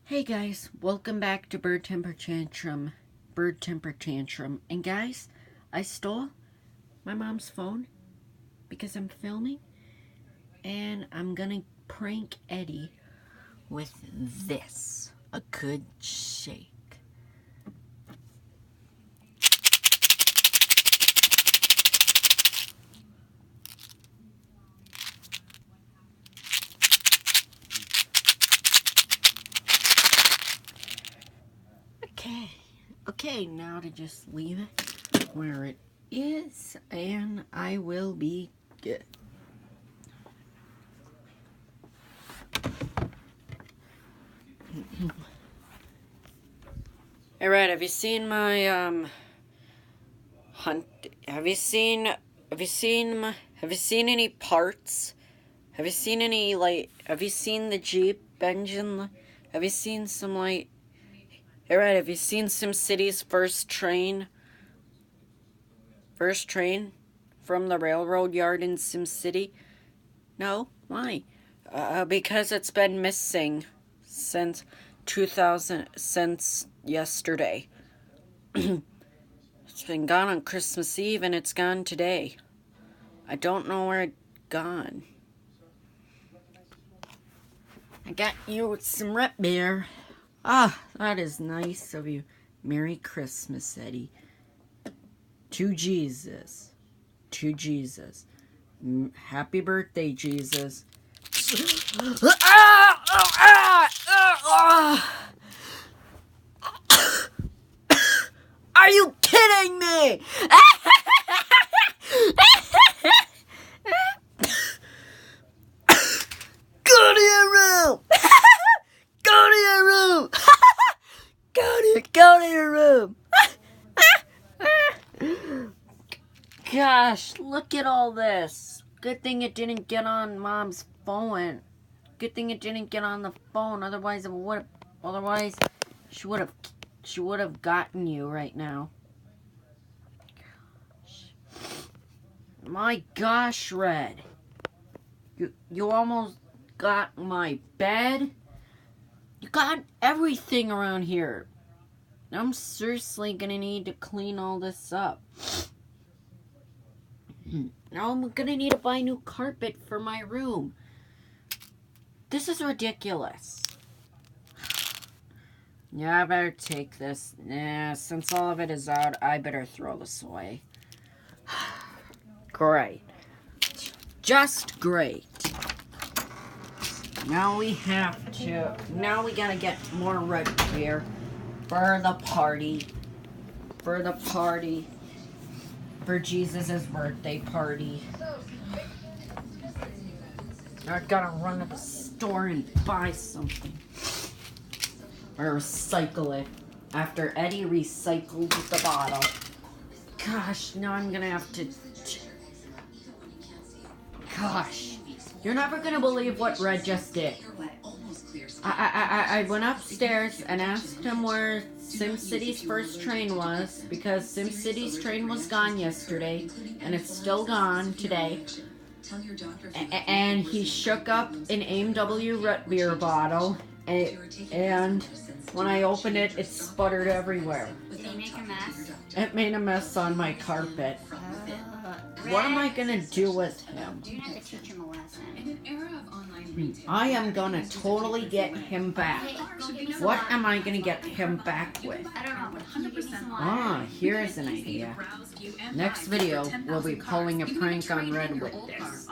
Hey guys, welcome back to Bird Temper Tantrum. And guys, I stole my mom's phone because I'm filming, and I'm gonna prank Eddie with this. A good shake. Okay, now to just leave it where it is, and I will be good. Alright, have you seen my, hunt? Have you seen any parts? Have you seen any, have you seen the Jeep engine? Have you seen some, alright, have you seen SimCity's first train from the railroad yard in SimCity? No? Why? Because it's been missing since yesterday. It's been gone on Christmas Eve and it's gone today. I don't know where it's gone. I got you some root beer. Ah, that is nice of you. Merry Christmas, Eddie. To Jesus. Happy birthday, Jesus. Are you kidding me? Go to your room. Go to your room. Go to your room. Gosh, look at all this. Good thing it didn't get on Mom's phone. Good thing it didn't get on the phone. Otherwise, she would have gotten you right now. My gosh, Red. You almost got my bed. You got everything around here. I'm seriously gonna need to clean all this up. Now I'm gonna need to buy new carpet for my room. This is ridiculous. Yeah, I better take this. Nah, since all of it is out, I better throw this away. Great. Just great. Now we gotta get more root beer for the party. For Jesus' birthday party. I gotta run to the store and buy something. Or recycle it. After Eddie recycled the bottle. Gosh, now I'm gonna have to... Gosh. You're never gonna believe what Red just did. I went upstairs and asked him where SimCity's first train was, because SimCity's train was gone yesterday, and it's still gone today. And he shook up an AMW root beer bottle, and when I opened it, it sputtered everywhere. Did he make a mess? It made a mess on my carpet. What am I gonna do with him? You have to teach him a lesson. I am gonna totally get him back. What am I gonna get him back with? I don't know, but 100%. Ah, here's an idea. Next video, we'll be pulling a prank on Red with this.